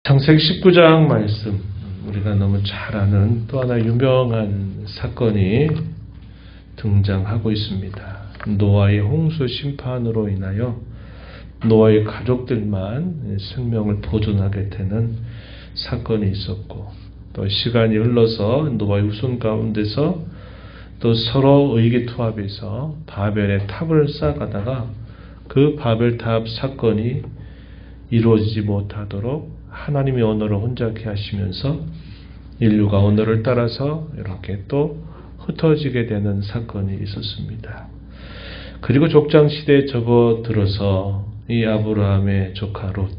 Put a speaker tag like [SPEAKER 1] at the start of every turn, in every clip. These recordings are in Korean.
[SPEAKER 1] 창세기 19장 말씀, 우리가 너무 잘 아는 또 하나 유명한 사건이 등장하고 있습니다. 노아의 홍수 심판으로 인하여 노아의 가족들만 생명을 보존하게 되는 사건이 있었고, 또 시간이 흘러서 노아의 후손 가운데서 또 서로 의기투합해서 바벨의 탑을 쌓아가다가 그 바벨탑 사건이 이루어지지 못하도록 하나님의 언어를 혼잡케 하시면서 인류가 언어를 따라서 이렇게 또 흩어지게 되는 사건이 있었습니다. 그리고 족장시대에 접어들어서 이 아브라함의 조카 롯,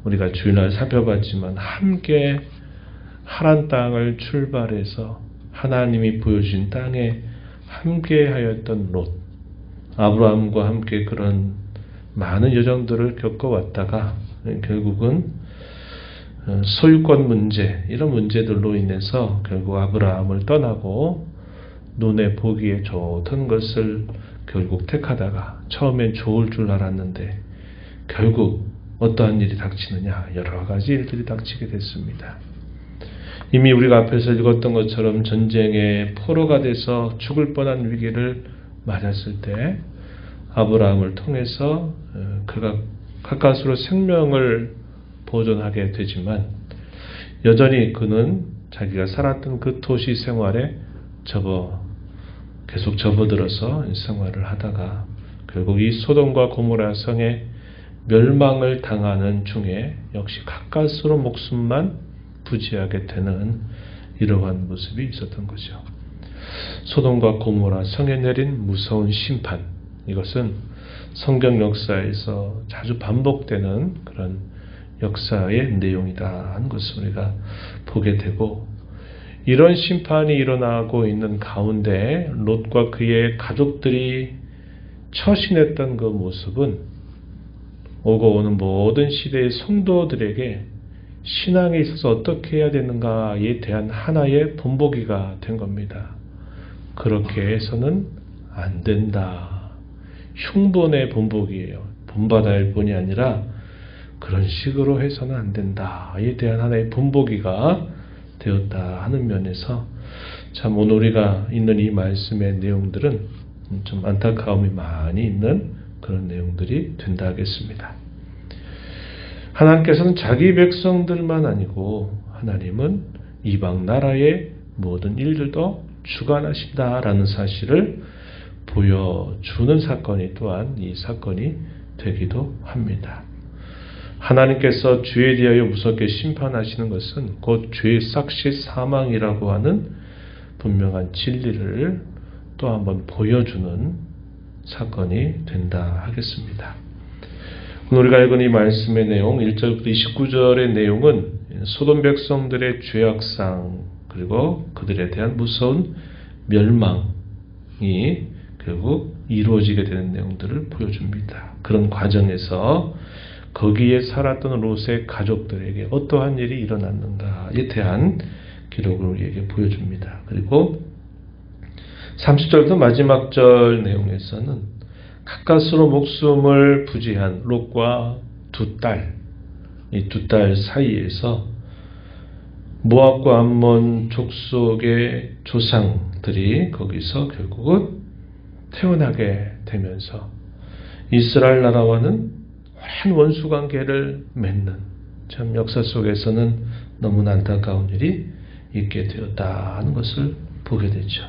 [SPEAKER 1] 우리가 주일날 살펴봤지만 함께 하란 땅을 출발해서 하나님이 보여주신 땅에 함께 하였던 롯, 아브라함과 함께 그런 많은 여정들을 겪어왔다가 결국은 소유권 문제, 이런 문제들로 인해서 결국 아브라함을 떠나고 눈에 보기에 좋던 것을 결국 택하다가 처음엔 좋을 줄 알았는데 결국 어떠한 일이 닥치느냐, 여러 가지 일들이 닥치게 됐습니다. 이미 우리가 앞에서 읽었던 것처럼 전쟁의 포로가 돼서 죽을 뻔한 위기를 맞았을 때 아브라함을 통해서 그가 가까스로 생명을 보존하게 되지만 여전히 그는 자기가 살았던 그 도시 생활에 계속 접어들어서 생활을 하다가 결국 이 소돔과 고모라 성의 멸망을 당하는 중에 역시 가까스로 목숨만 부지하게 되는 이러한 모습이 있었던 거죠. 소돔과 고모라 성에 내린 무서운 심판, 이것은 성경 역사에서 자주 반복되는 그런 역사의 내용이다 하는 것을 우리가 보게 되고, 이런 심판이 일어나고 있는 가운데 롯과 그의 가족들이 처신했던 그 모습은 오고 오는 모든 시대의 성도들에게 신앙에 있어서 어떻게 해야 되는가에 대한 하나의 본보기가 된 겁니다. 그렇게 해서는 안 된다. 흉본의 본보기예요. 본받아야 할 뿐이 아니라 그런 식으로 해서는 안 된다에 대한 하나의 본보기가 되었다 하는 면에서 참 오늘 우리가 있는 이 말씀의 내용들은 좀 안타까움이 많이 있는 그런 내용들이 된다 하겠습니다. 하나님께서는 자기 백성들만 아니고 하나님은 이방 나라의 모든 일들도 주관하신다라는 사실을 보여주는 사건이 또한 이 사건이 되기도 합니다. 하나님께서 죄에 대하여 무섭게 심판하시는 것은 곧 죄의 삭시 사망이라고 하는 분명한 진리를 또 한번 보여주는 사건이 된다 하겠습니다. 오늘 우리가 읽은 이 말씀의 내용 1절부터 29절의 내용은 소돔 백성들의 죄악상 그리고 그들에 대한 무서운 멸망이 결국 이루어지게 되는 내용들을 보여줍니다. 그런 과정에서 거기에 살았던 롯의 가족들에게 어떠한 일이 일어났는가에 대한 기록을 우리에게 보여줍니다. 그리고 30절부터 마지막 절 내용에서는 가까스로 목숨을 부지한 롯과 이 두 딸 사이에서 모압과 암몬 족속의 조상들이 거기서 결국은 태어나게 되면서 이스라엘 나라와는 오랜 원수관계를 맺는, 참 역사 속에서는 너무나 안타까운 일이 있게 되었다 하는 것을 보게 되죠.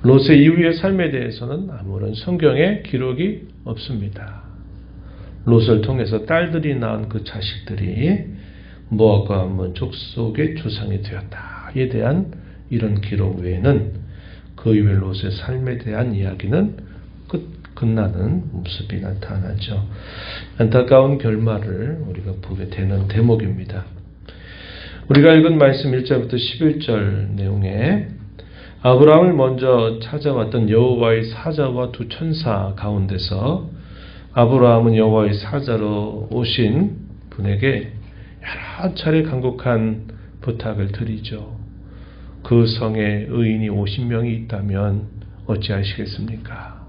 [SPEAKER 1] 롯의 이후의 삶에 대해서는 아무런 성경에 기록이 없습니다. 롯을 통해서 딸들이 낳은 그 자식들이 모압과 암몬 족속의 조상이 되었다에 대한 이런 기록 외에는 그 이후의 롯의 삶에 대한 이야기는 끝나는 모습이 나타나죠. 안타까운 결말을 우리가 보게 되는 대목입니다. 우리가 읽은 말씀 1절부터 11절 내용에 아브라함을 먼저 찾아왔던 여호와의 사자와 두 천사 가운데서 아브라함은 여호와의 사자로 오신 분에게 여러 차례 간곡한 부탁을 드리죠. 그 성에 의인이 50명이 있다면 어찌하시겠습니까?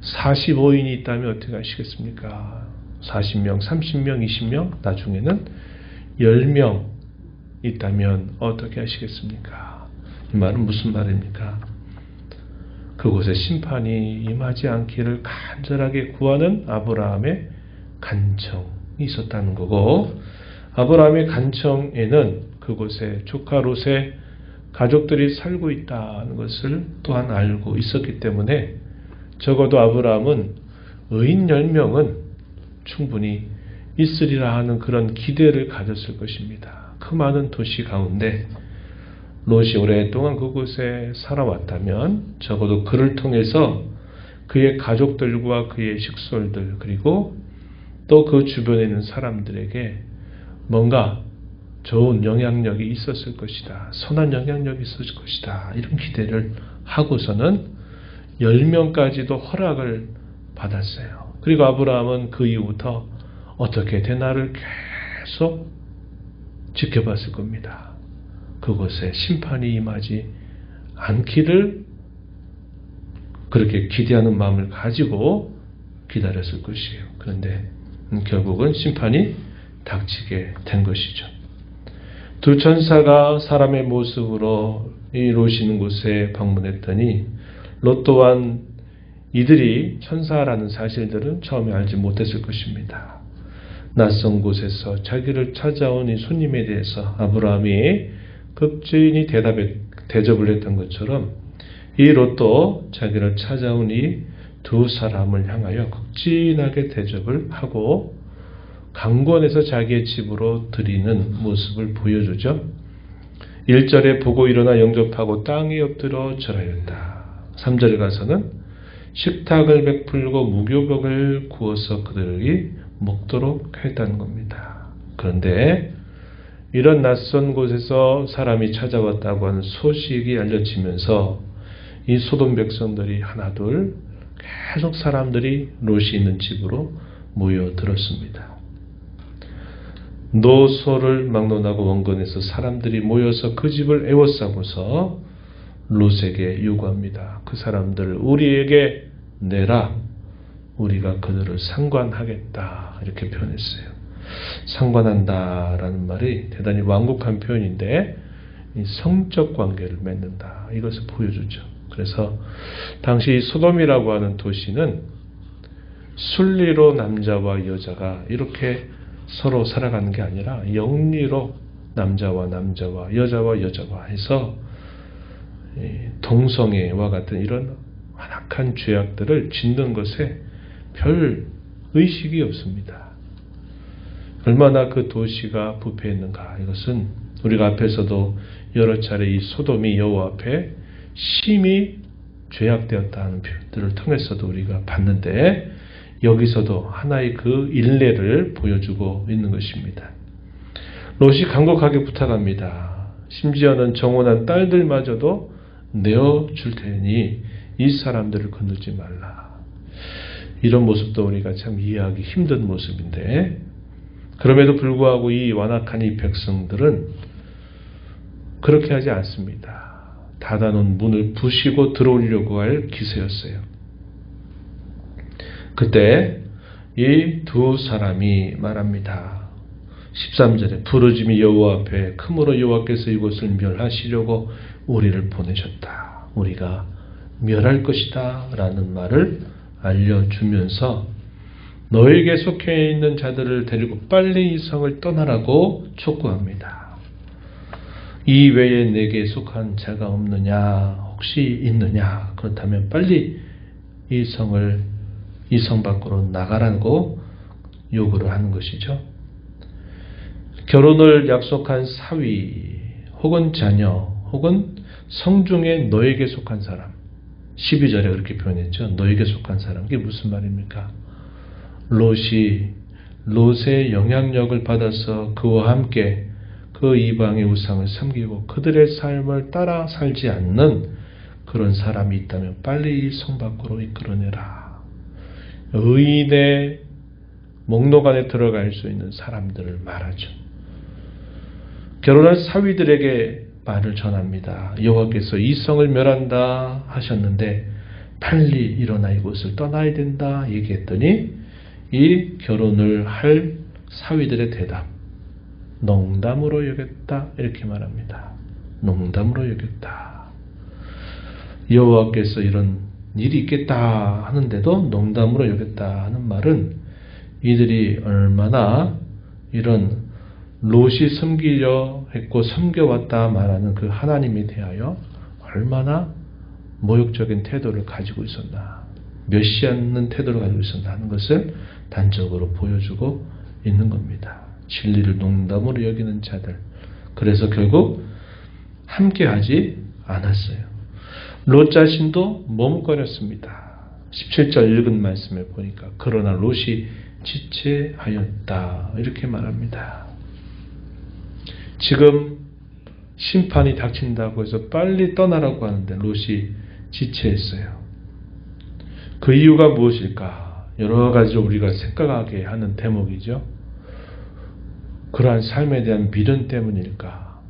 [SPEAKER 1] 45인이 있다면 어떻게 하시겠습니까? 40명, 30명, 20명, 나중에는 10명 있다면 어떻게 하시겠습니까? 이 말은 무슨 말입니까? 그곳에 심판이 임하지 않기를 간절하게 구하는 아브라함의 간청이 있었다는 거고, 아브라함의 간청에는 그곳에 조카 롯의 가족들이 살고 있다는 것을 또한 알고 있었기 때문에 적어도 아브라함은 의인 10명은 충분히 있으리라 하는 그런 기대를 가졌을 것입니다. 그 많은 도시 가운데 롯이 오랫동안 그곳에 살아왔다면 적어도 그를 통해서 그의 가족들과 그의 식솔들 그리고 또 그 주변에 있는 사람들에게 뭔가 좋은 영향력이 있었을 것이다. 선한 영향력이 있었을 것이다. 이런 기대를 하고서는 10명까지도 허락을 받았어요. 그리고 아브라함은 그 이후부터 어떻게 되나를 계속 지켜봤을 겁니다. 그곳에 심판이 임하지 않기를 그렇게 기대하는 마음을 가지고 기다렸을 것이에요. 그런데 결국은 심판이 닥치게 된 것이죠. 두 천사가 사람의 모습으로 이 롯이 있는 곳에 방문했더니 롯 또한 이들이 천사라는 사실들은 처음에 알지 못했을 것입니다. 낯선 곳에서 자기를 찾아온 이 손님에 대해서 아브라함이 극진히 대접을 했던 것처럼 이 롯도 자기를 찾아온 이 두 사람을 향하여 극진하게 대접을 하고 강권해서 자기의 집으로 들이는 모습을 보여주죠. 1절에 보고 일어나 영접하고 땅에 엎드려 절하였다. 3절에 가서는 식탁을 베풀고 무교병을 구워서 그들이 먹도록 했다는 겁니다. 그런데 이런 낯선 곳에서 사람이 찾아왔다고 하는 소식이 알려지면서 이 소돔 백성들이 하나둘 계속 사람들이 롯이 있는 집으로 모여들었습니다. 노소를 막론하고 원건에서 사람들이 모여서 그 집을 에워싸고서 롯에게 요구합니다. 그 사람들을 우리에게 내라. 우리가 그들을 상관하겠다. 이렇게 표현했어요. 상관한다라는 말이 대단히 완곡한 표현인데 이 성적 관계를 맺는다. 이것을 보여주죠. 그래서 당시 소돔이라고 하는 도시는 순리로 남자와 여자가 이렇게 서로 살아가는 게 아니라 영리로 남자와 남자와 여자와 해서 동성애와 같은 이런 완악한 죄악들을 짓는 것에 별 의식이 없습니다. 얼마나 그 도시가 부패했는가. 이것은 우리가 앞에서도 여러 차례 이 소돔이 여호와 앞에 심히 죄악되었다는 표현들을 통해서도 우리가 봤는데 여기서도 하나의 그 일례를 보여주고 있는 것입니다. 롯이 간곡하게 부탁합니다. 심지어는 정혼한 딸들마저도 내어줄 테니 이 사람들을 건들지 말라. 이런 모습도 우리가 참 이해하기 힘든 모습인데 그럼에도 불구하고 이 완악한 이 백성들은 그렇게 하지 않습니다. 닫아놓은 문을 부시고 들어오려고 할 기세였어요. 그때 이 두 사람이 말합니다. 13절에 부르짖음이 여호와 앞에 크므로 여호와께서 이곳을 멸하시려고 우리를 보내셨다. 우리가 멸할 것이다 라는 말을 알려주면서 너에게 속해 있는 자들을 데리고 빨리 이 성을 떠나라고 촉구합니다. 이 외에 내게 속한 자가 없느냐? 혹시 있느냐? 그렇다면 빨리 이 성 밖으로 나가라고 요구를 하는 것이죠. 결혼을 약속한 사위 혹은 자녀 혹은 성중에 너에게 속한 사람 12절에 그렇게 표현했죠. 너에게 속한 사람. 이게 무슨 말입니까? 롯이 롯의 영향력을 받아서 그와 함께 그 이방의 우상을 섬기고 그들의 삶을 따라 살지 않는 그런 사람이 있다면 빨리 이 성 밖으로 이끌어내라. 의인의 목록 안에 들어갈 수 있는 사람들을 말하죠. 결혼한 사위들에게 말을 전합니다. 여호와께서 이 성을 멸한다 하셨는데 빨리 일어나 이곳을 떠나야 된다 얘기했더니 이 결혼을 할 사위들의 대답 농담으로 여겼다 이렇게 말합니다. 농담으로 여겼다. 여호와께서 이런 일이 있겠다 하는데도 농담으로 여겼다 하는 말은 이들이 얼마나 이런 롯이 섬기려 했고 섬겨왔다 말하는 그 하나님에 대하여 얼마나 모욕적인 태도를 가지고 있었나, 멸시 않는 태도를 가지고 있었나 하는 것을 단적으로 보여주고 있는 겁니다. 진리를 농담으로 여기는 자들. 그래서 결국 함께하지 않았어요. 롯 자신도 머뭇거렸습니다. 17절 읽은 말씀에 보니까 그러나 롯이 지체하였다 이렇게 말합니다. 지금 심판이 닥친다고 해서 빨리 떠나라고 하는데 롯이 지체했어요. 그 이유가 무엇일까? 여러 가지로 우리가 생각하게 하는 대목이죠. 그러한 삶에 대한 미련 때문일까?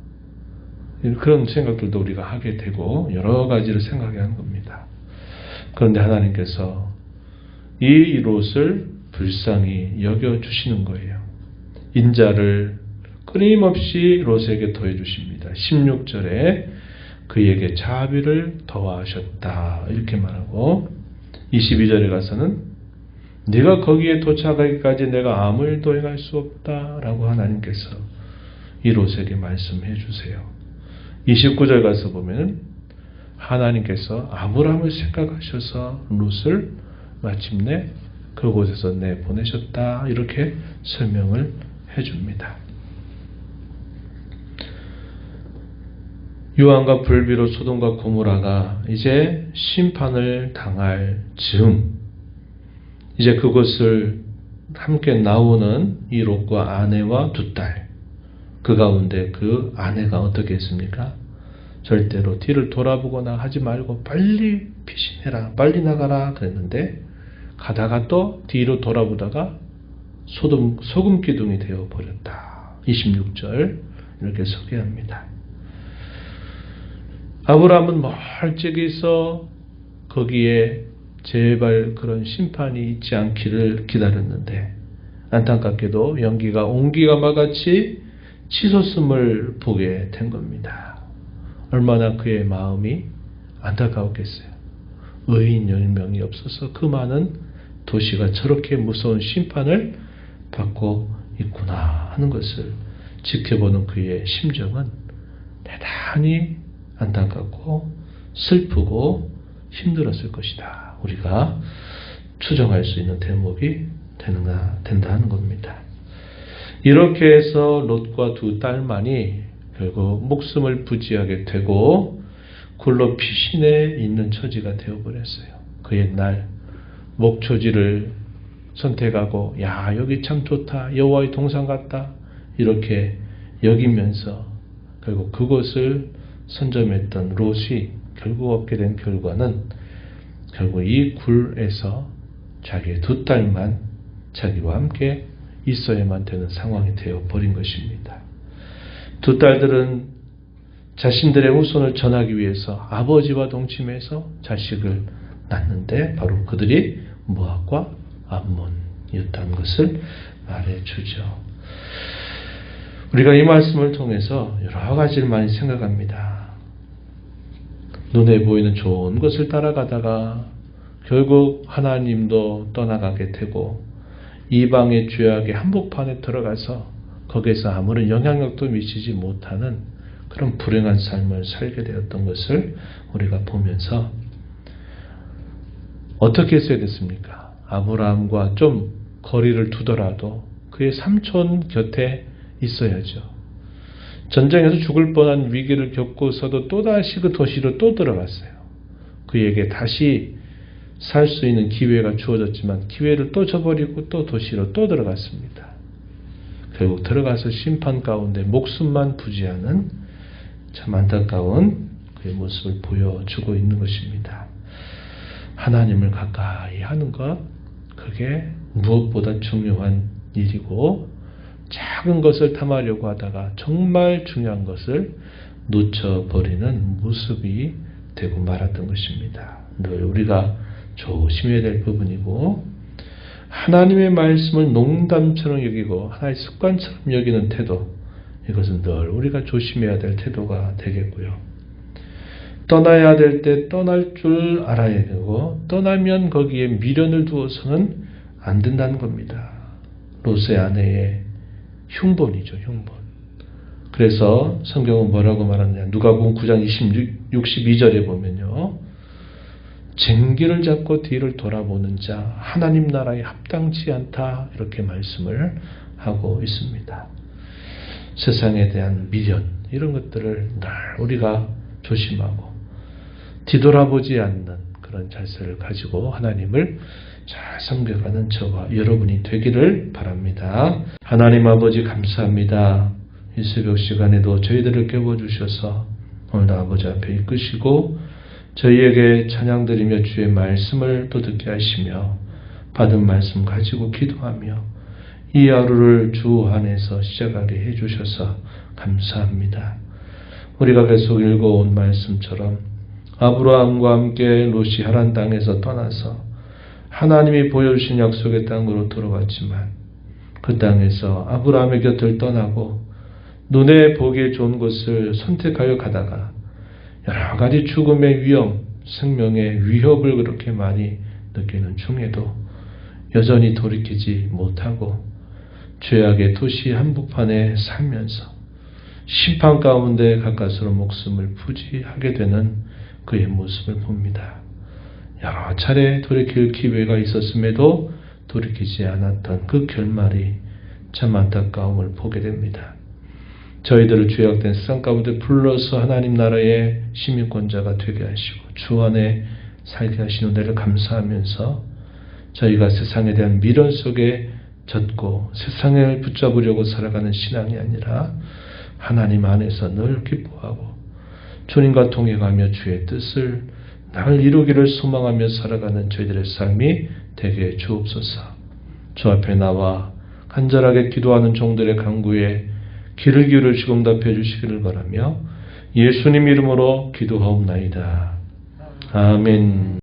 [SPEAKER 1] 그런 생각들도 우리가 하게 되고 여러 가지를 생각하게 하는 겁니다. 그런데 하나님께서 이 롯을 불쌍히 여겨주시는 거예요. 인자를 끊임없이 롯에게 더해주십니다. 16절에 그에게 자비를 더하셨다 이렇게 말하고 22절에 가서는 네가 거기에 도착하기까지 내가 아무 일도 행할 수 없다라고 하나님께서 이 롯에게 말씀해 주세요. 29절 가서 보면 하나님께서 아브라함을 생각하셔서 롯을 마침내 그곳에서 내보내셨다 이렇게 설명을 해줍니다. 유황과 불비로 소돔과 고모라가 이제 심판을 당할 즈음 이제 그것을 함께 나오는 이 롯과 아내와 두 딸, 그 가운데 그 아내가 어떻게 했습니까? 절대로 뒤를 돌아보거나 하지 말고 빨리 피신해라, 빨리 나가라 그랬는데 가다가 또 뒤로 돌아보다가 소금 기둥이 되어버렸다. 26절 이렇게 소개합니다. 아브라함은 멀찍이서 거기에 제발 그런 심판이 있지 않기를 기다렸는데 안타깝게도 연기가 온기가 같이 치솟음을 보게 된 겁니다. 얼마나 그의 마음이 안타까웠겠어요. 의인 10명이 없어서 그 많은 도시가 저렇게 무서운 심판을 받고 있구나 하는 것을 지켜보는 그의 심정은 대단히 안타깝고 슬프고 힘들었을 것이다. 우리가 추정할 수 있는 대목이 된다 하는 겁니다. 이렇게 해서 롯과 두 딸만이 결국 목숨을 부지하게 되고 굴로 피신해 있는 처지가 되어버렸어요. 그 옛날 목초지를 선택하고 야 여기 참 좋다, 여호와의 동산 같다 이렇게 여기면서 결국 그곳을 선점했던 롯이 결국 얻게 된 결과는 결국 이 굴에서 자기의 두 딸만 자기와 함께 있어야만 되는 상황이 되어버린 것입니다. 두 딸들은 자신들의 후손을 전하기 위해서 아버지와 동침해서 자식을 낳는데 바로 그들이 모압과 암몬이었다는 것을 말해주죠. 우리가 이 말씀을 통해서 여러 가지를 많이 생각합니다. 눈에 보이는 좋은 것을 따라가다가 결국 하나님도 떠나가게 되고 이방의 죄악의 한복판에 들어가서 거기에서 아무런 영향력도 미치지 못하는 그런 불행한 삶을 살게 되었던 것을 우리가 보면서 어떻게 했어야 됐습니까? 아브라함과 좀 거리를 두더라도 그의 삼촌 곁에 있어야죠. 전쟁에서 죽을 뻔한 위기를 겪고서도 또다시 그 도시로 또 들어갔어요. 그에게 다시 살 수 있는 기회가 주어졌지만 기회를 또 저버리고 또 도시로 또 들어갔습니다. 결국 들어가서 심판 가운데 목숨만 부지하는 참 안타까운 그의 모습을 보여주고 있는 것입니다. 하나님을 가까이 하는 것, 그게 무엇보다 중요한 일이고 작은 것을 탐하려고 하다가 정말 중요한 것을 놓쳐버리는 모습이 되고 말았던 것입니다. 늘 우리가 조심해야 될 부분이고 하나님의 말씀을 농담처럼 여기고 하나의 습관처럼 여기는 태도, 이것은 늘 우리가 조심해야 될 태도가 되겠고요. 떠나야 될 때 떠날 줄 알아야 되고 떠나면 거기에 미련을 두어서는 안 된다는 겁니다. 롯의 아내의 흉본이죠. 흉본. 그래서 성경은 뭐라고 말하느냐. 누가복음 9장 62절에 보면요. 쟁기를 잡고 뒤를 돌아보는 자 하나님 나라에 합당치 않다 이렇게 말씀을 하고 있습니다. 세상에 대한 미련 이런 것들을 늘 우리가 조심하고 뒤돌아보지 않는 그런 자세를 가지고 하나님을 잘 섬겨가는 저와 여러분이 되기를 바랍니다. 하나님 아버지 감사합니다. 이 새벽 시간에도 저희들을 깨워주셔서 오늘도 아버지 앞에 이끄시고 저희에게 찬양드리며 주의 말씀을 또 듣게 하시며 받은 말씀 가지고 기도하며 이 하루를 주 안에서 시작하게 해주셔서 감사합니다. 우리가 계속 읽어온 말씀처럼 아브라함과 함께 롯이 하란 땅에서 떠나서 하나님이 보여주신 약속의 땅으로 들어갔지만 그 땅에서 아브라함의 곁을 떠나고 눈에 보기에 좋은 곳을 선택하여 가다가 여러 가지 죽음의 위험, 생명의 위협을 그렇게 많이 느끼는 중에도 여전히 돌이키지 못하고 죄악의 도시 한복판에 살면서 심판 가운데 가까스로 목숨을 부지하게 되는 그의 모습을 봅니다. 여러 차례 돌이킬 기회가 있었음에도 돌이키지 않았던 그 결말이 참 안타까움을 보게 됩니다. 저희들을 죄악된 세상 가운데 불러서 하나님 나라의 시민권자가 되게 하시고 주 안에 살게 하시는 은혜를 감사하면서 저희가 세상에 대한 미련 속에 젖고 세상을 붙잡으려고 살아가는 신앙이 아니라 하나님 안에서 늘 기뻐하고 주님과 동행하며 주의 뜻을 늘 이루기를 소망하며 살아가는 저희들의 삶이 되게 주옵소서. 주 앞에 나와 간절하게 기도하는 종들의 간구에 귀를 기울이시고 응답해 주시기를 바라며 예수님 이름으로 기도하옵나이다. 아멘.